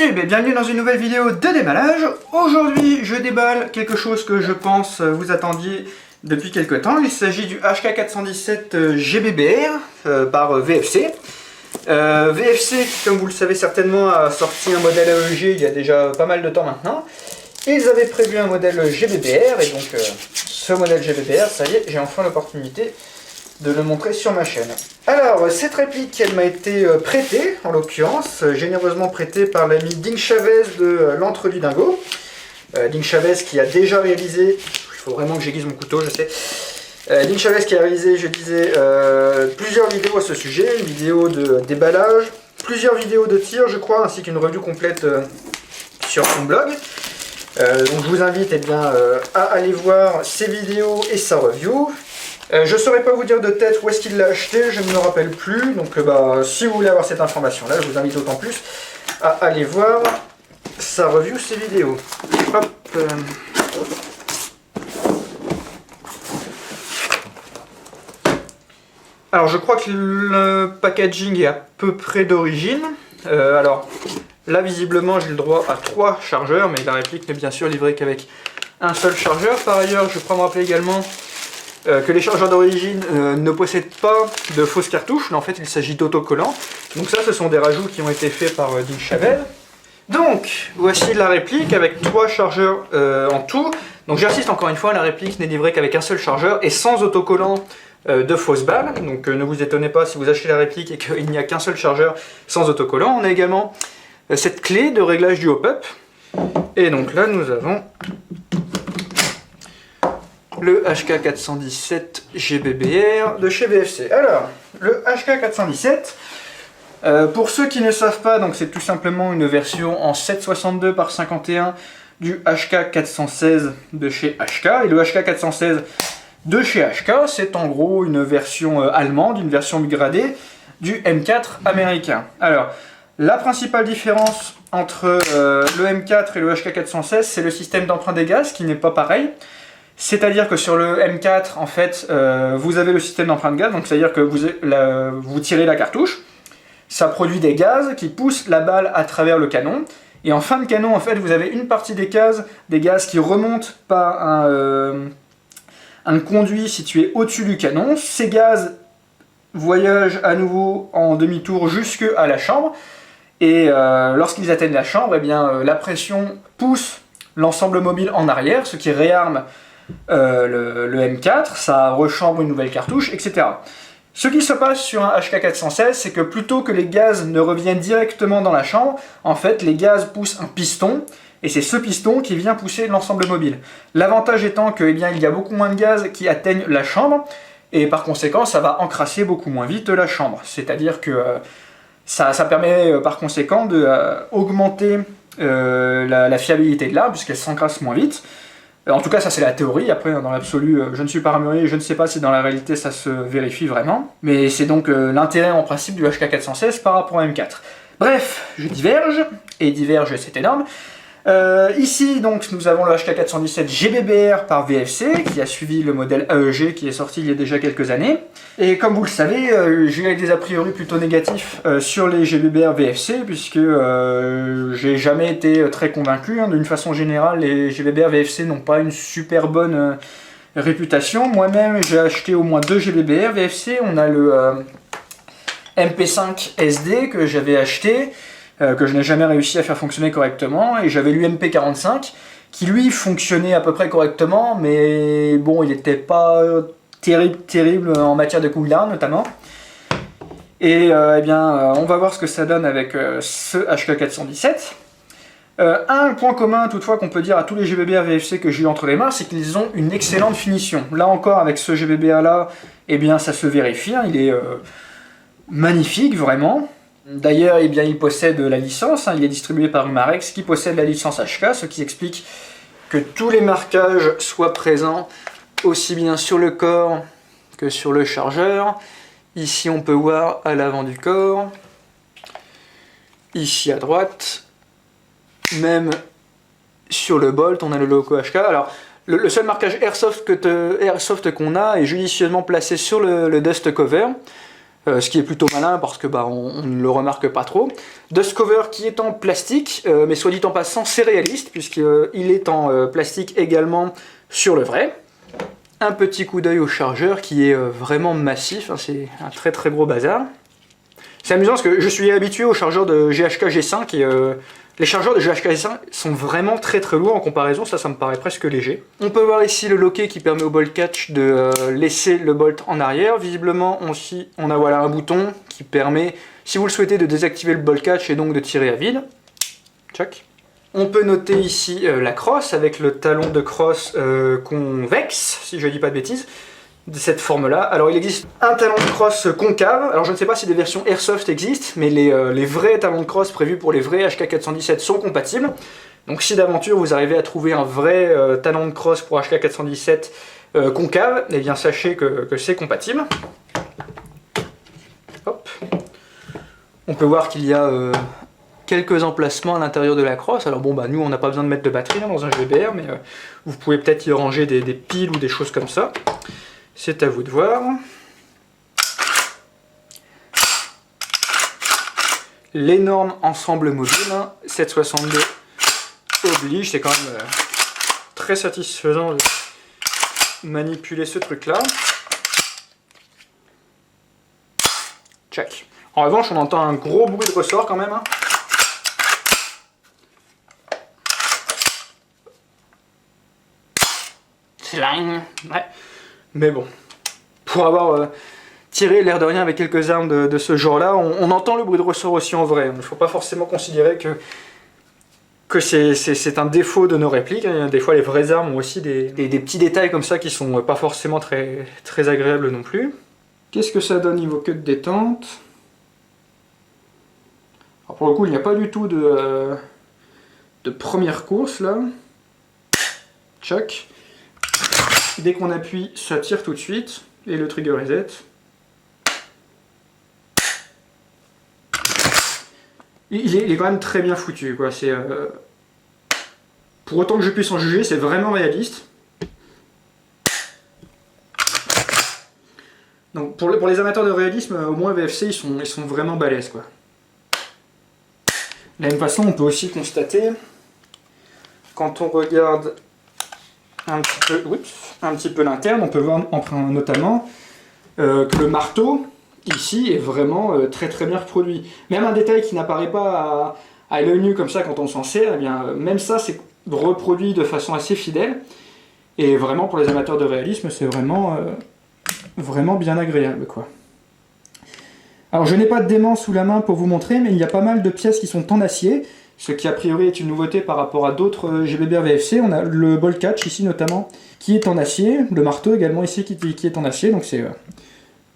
YouTube et bienvenue dans une nouvelle vidéo de déballage. Aujourd'hui je déballe quelque chose que je pense vous attendiez depuis quelque temps. Il s'agit du HK417 GBBR par VFC. VFC, comme vous le savez certainement, a sorti un modèle AEG il y a déjà pas mal de temps maintenant. Ils avaient prévu un modèle GBBR et donc ce modèle GBBR, ça y est, j'ai enfin l'opportunité de le montrer sur ma chaîne. Alors, cette réplique, elle m'a été prêtée, en l'occurrence, généreusement prêtée par l'ami Ding Chavez de l'Entre-du Dingo. Ding Chavez qui a déjà réalisé, il faut vraiment que j'aiguise mon couteau, je sais. Ding Chavez qui a réalisé, je disais, plusieurs vidéos à ce sujet, une vidéo de déballage, plusieurs vidéos de tir, je crois, ainsi qu'une review complète sur son blog. Donc je vous invite à aller voir ses vidéos et sa review. Je ne saurais pas vous dire de tête où est-ce qu'il l'a acheté, je ne me rappelle plus. Donc si vous voulez avoir cette information-là, je vous invite d'autant plus à aller voir sa review, ses vidéos. Hop. Alors je crois que le packaging est à peu près d'origine. Alors là visiblement j'ai le droit à 3 chargeurs, mais la réplique n'est bien sûr livrée qu'avec un seul chargeur. Par ailleurs, je crois me rappeler également que les chargeurs d'origine ne possèdent pas de fausses cartouches, mais en fait il s'agit d'autocollants. Donc ça, ce sont des rajouts qui ont été faits par Ding Chavez. Donc voici la réplique avec 3 chargeurs en tout. Donc j'insiste encore une fois, la réplique n'est livrée qu'avec un seul chargeur et sans autocollant de fausses balles. Donc ne vous étonnez pas si vous achetez la réplique et qu'il n'y a qu'un seul chargeur sans autocollant. On a également cette clé de réglage du hop-up. Et donc là nous avons le HK417 GBBR de chez VFC. Alors, le HK417, pour ceux qui ne savent pas, donc c'est tout simplement une version en 762 par 51 du HK416 de chez HK. Et le HK416 de chez HK, c'est en gros une version allemande, une version upgradée du M4 américain. Alors, la principale différence entre le M4 et le HK416, c'est le système d'emprunt des gaz qui n'est pas pareil. C'est-à-dire que sur le M4, en fait, vous avez le système d'emprunt de gaz, donc c'est-à-dire que vous tirez la cartouche, ça produit des gaz qui poussent la balle à travers le canon, et en fin de canon, en fait, vous avez une partie des gaz qui remontent par un conduit situé au-dessus du canon. Ces gaz voyagent à nouveau en demi-tour jusque à la chambre, et lorsqu'ils atteignent la chambre, eh bien, la pression pousse l'ensemble mobile en arrière, ce qui réarme le M4, ça rechambre une nouvelle cartouche, etc. Ce qui se passe sur un HK416, c'est que plutôt que les gaz ne reviennent directement dans la chambre, en fait les gaz poussent un piston, et c'est ce piston qui vient pousser l'ensemble mobile. L'avantage étant qu'il y a beaucoup moins de gaz qui atteignent la chambre, et par conséquent ça va encrasser beaucoup moins vite la chambre. C'est-à-dire que ça permet par conséquent d'augmenter la fiabilité de l'arme, puisqu'elle s'encrasse moins vite. En tout cas, ça c'est la théorie. Après, dans l'absolu, je ne suis pas armurier, je ne sais pas si dans la réalité ça se vérifie vraiment. Mais c'est donc l'intérêt en principe du HK416 par rapport à M4. Bref, je diverge, et diverge c'est énorme. Ici, donc, nous avons le HK417 GBBR par VFC, qui a suivi le modèle AEG qui est sorti il y a déjà quelques années. Et comme vous le savez, j'ai des a priori plutôt négatifs sur les GBBR VFC, puisque j'ai jamais été très convaincu. D'une façon générale, les GBBR VFC n'ont pas une super bonne réputation. Moi-même, j'ai acheté au moins 2 GBBR VFC. On a le MP5 SD que j'avais acheté, que je n'ai jamais réussi à faire fonctionner correctement, et j'avais l'UMP45 qui lui fonctionnait à peu près correctement, mais bon, il n'était pas terrible en matière de cooldown notamment. Et on va voir ce que ça donne avec ce HK417. Un point commun toutefois qu'on peut dire à tous les GBBR VFC que j'ai eu entre les mains, c'est qu'ils ont une excellente finition. Là encore, avec ce GBBR là, ça se vérifie, hein, il est magnifique vraiment. D'ailleurs, il possède la licence, il est distribué par Umarex qui possède la licence HK, ce qui explique que tous les marquages soient présents aussi bien sur le corps que sur le chargeur. Ici, on peut voir à l'avant du corps, ici à droite, même sur le bolt, on a le logo HK. Alors, le seul marquage Airsoft qu'on a est judicieusement placé sur le dust cover. ce qui est plutôt malin parce que on ne le remarque pas trop. Dust cover qui est en plastique, mais soit dit en passant, c'est réaliste puisqu'il est en plastique également sur le vrai. Un petit coup d'œil au chargeur qui est vraiment massif, hein, c'est un très très gros bazar. C'est amusant parce que je suis habitué aux chargeurs de GHK G5 et les chargeurs de GHK G5 sont vraiment très très lourds en comparaison, ça me paraît presque léger. On peut voir ici le loquet qui permet au bolt catch de laisser le bolt en arrière. Visiblement on a voilà un bouton qui permet, si vous le souhaitez, de désactiver le bolt catch et donc de tirer à vide. Check. On peut noter ici la crosse avec le talon de crosse convexe, si je ne dis pas de bêtises, de cette forme-là. Alors il existe un talon de crosse concave, alors je ne sais pas si des versions Airsoft existent, mais les vrais talons de crosse prévus pour les vrais HK417 sont compatibles. Donc si d'aventure vous arrivez à trouver un vrai talon de crosse pour HK417 concave, eh bien sachez que c'est compatible. Hop. On peut voir qu'il y a quelques emplacements à l'intérieur de la crosse. Alors bon, nous on n'a pas besoin de mettre de batterie dans un GBR, mais vous pouvez peut-être y ranger des piles ou des choses comme ça. C'est à vous de voir. L'énorme ensemble mobile, 762 oblige, c'est quand même très satisfaisant de manipuler ce truc-là. Check. En revanche, on entend un gros bruit de ressort quand même. Ouais. Mais bon, pour avoir tiré l'air de rien avec quelques armes de ce genre-là, on entend le bruit de ressort aussi en vrai. Il ne faut pas forcément considérer que c'est un défaut de nos répliques. Des fois, les vraies armes ont aussi des petits détails comme ça qui sont pas forcément très, très agréables non plus. Qu'est-ce que ça donne niveau queue de détente? Alors pour le coup, il n'y a pas du tout de première course là. Choc. Dès qu'on appuie, ça tire tout de suite, et le trigger reset. Il est quand même très bien foutu, quoi. Pour autant que je puisse en juger, c'est vraiment réaliste. Donc pour les amateurs de réalisme, au moins VFC, ils sont vraiment balèzes, quoi. De la même façon, on peut aussi constater, quand on regarde un petit peu l'interne, on peut voir notamment que le marteau ici est vraiment très très bien reproduit. Même un détail qui n'apparaît pas à l'œil nu comme ça quand on s'en sert, eh bien, même ça c'est reproduit de façon assez fidèle. Et vraiment pour les amateurs de réalisme, c'est vraiment bien agréable, quoi. Alors je n'ai pas de dément sous la main pour vous montrer, mais il y a pas mal de pièces qui sont en acier. Ce qui a priori est une nouveauté par rapport à d'autres GBBR VFC. On a le bolt catch ici notamment qui est en acier, le marteau également ici qui est en acier, donc c'est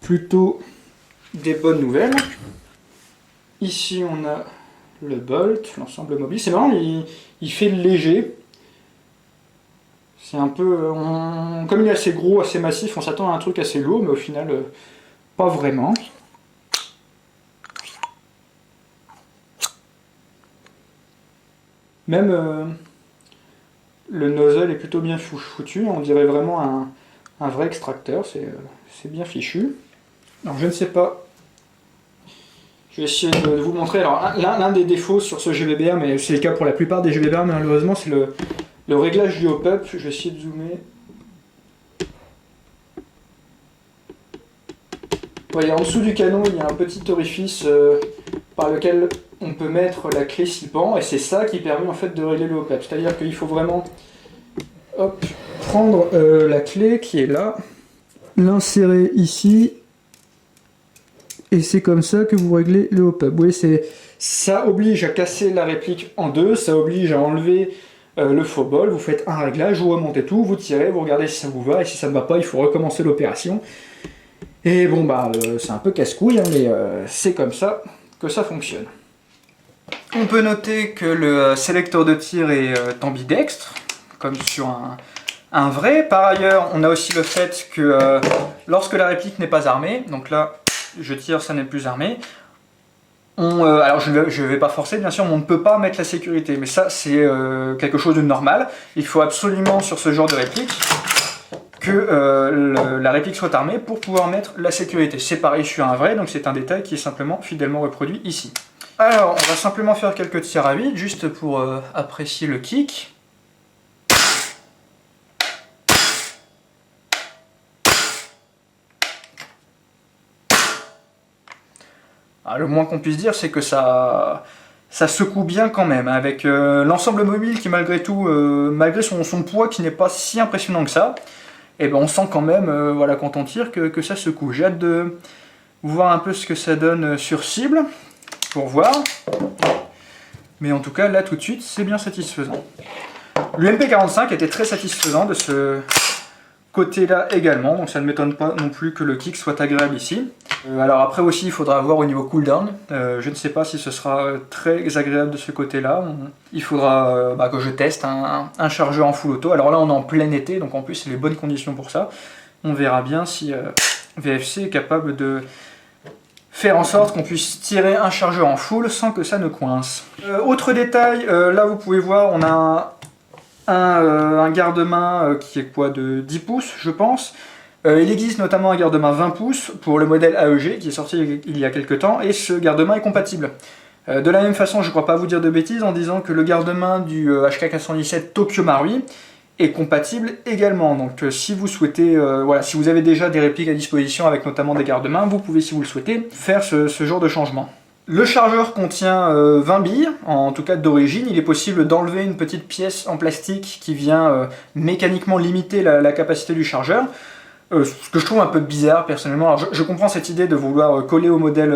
plutôt des bonnes nouvelles. Ici on a le bolt, l'ensemble mobile, c'est marrant, il fait léger. C'est un peu, comme il est assez gros, assez massif, on s'attend à un truc assez lourd, mais au final pas vraiment. Même le nozzle est plutôt bien foutu, on dirait vraiment un vrai extracteur, c'est bien fichu. Alors je ne sais pas, je vais essayer de vous montrer. Alors l'un des défauts sur ce GBBR, mais c'est le cas pour la plupart des GBBR, mais malheureusement c'est le réglage du hop-up. Je vais essayer de zoomer. Vous voyez, en dessous du canon, il y a un petit orifice par lequel on peut mettre la clé slipant, et c'est ça qui permet en fait de régler le hop-up. C'est-à-dire qu'il faut vraiment prendre la clé qui est là, l'insérer ici, et c'est comme ça que vous réglez le hop-up. Vous voyez, ça oblige à casser la réplique en deux, ça oblige à enlever le faux bol, vous faites un réglage, vous remontez tout, vous tirez, vous regardez si ça vous va, et si ça ne va pas, il faut recommencer l'opération. Et bon, c'est un peu casse-couille, hein, mais c'est comme ça que ça fonctionne. On peut noter que le sélecteur de tir est ambidextre, comme sur un vrai. Par ailleurs, on a aussi le fait que lorsque la réplique n'est pas armée, donc là, je tire, ça n'est plus armé, alors je ne vais pas forcer, bien sûr, mais on ne peut pas mettre la sécurité, mais ça, c'est quelque chose de normal. Il faut absolument, sur ce genre de réplique, que la réplique soit armée pour pouvoir mettre la sécurité. C'est pareil sur un vrai, donc c'est un détail qui est simplement fidèlement reproduit ici. Alors, on va simplement faire quelques tirs à vide, juste pour apprécier le kick. Ah, le moins qu'on puisse dire, c'est que ça secoue bien quand même, avec l'ensemble mobile qui malgré tout, malgré son poids qui n'est pas si impressionnant que ça, et ben on sent quand même, voilà, quand on tire, que ça secoue. J'ai hâte de voir un peu ce que ça donne sur cible, pour voir. Mais en tout cas, là tout de suite, c'est bien satisfaisant. L'UMP45 était très satisfaisant de ce côté-là également, donc ça ne m'étonne pas non plus que le kick soit agréable ici. Alors après aussi, il faudra voir au niveau cooldown. Je ne sais pas si ce sera très agréable de ce côté-là. Il faudra que je teste un chargeur en full auto. Alors là, on est en plein été, donc en plus, c'est les bonnes conditions pour ça. On verra bien si VFC est capable de faire en sorte qu'on puisse tirer un chargeur en full sans que ça ne coince. Autre détail, là vous pouvez voir, on a un garde-main qui est quoi, de 10 pouces, je pense. Il existe notamment un garde-main 20 pouces pour le modèle AEG qui est sorti il y a quelques temps, et ce garde-main est compatible. De la même façon, je ne crois pas vous dire de bêtises en disant que le garde-main du HK417 Tokyo Marui est compatible également. Donc si vous souhaitez, voilà, si vous avez déjà des répliques à disposition avec notamment des garde-mains, vous pouvez, si vous le souhaitez, faire ce genre de changement. Le chargeur contient 20 billes, en tout cas d'origine. Il est possible d'enlever une petite pièce en plastique qui vient mécaniquement limiter la capacité du chargeur. Ce que je trouve un peu bizarre personnellement. Alors, je comprends cette idée de vouloir coller au modèle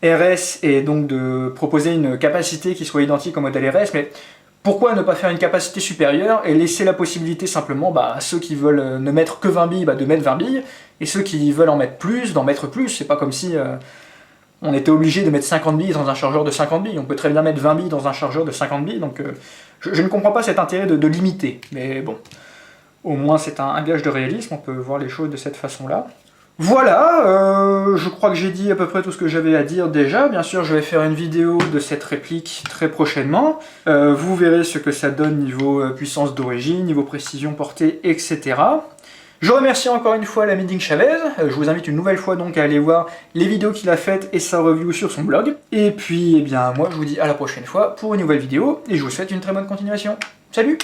RS et donc de proposer une capacité qui soit identique au modèle RS, mais pourquoi ne pas faire une capacité supérieure et laisser la possibilité simplement à ceux qui veulent ne mettre que 20 billes de mettre 20 billes, et ceux qui veulent en mettre plus, d'en mettre plus. C'est pas comme si on était obligé de mettre 50 billes dans un chargeur de 50 billes. On peut très bien mettre 20 billes dans un chargeur de 50 billes, donc je ne comprends pas cet intérêt de limiter, mais bon. Au moins c'est un gage de réalisme, on peut voir les choses de cette façon-là. Voilà, je crois que j'ai dit à peu près tout ce que j'avais à dire déjà. Bien sûr, je vais faire une vidéo de cette réplique très prochainement. Vous verrez ce que ça donne niveau puissance d'origine, niveau précision portée, etc. Je remercie encore une fois l'ami Ding Chavez. Je vous invite une nouvelle fois donc à aller voir les vidéos qu'il a faites et sa review sur son blog. Et puis, eh bien, moi je vous dis à la prochaine fois pour une nouvelle vidéo, et je vous souhaite une très bonne continuation. Salut!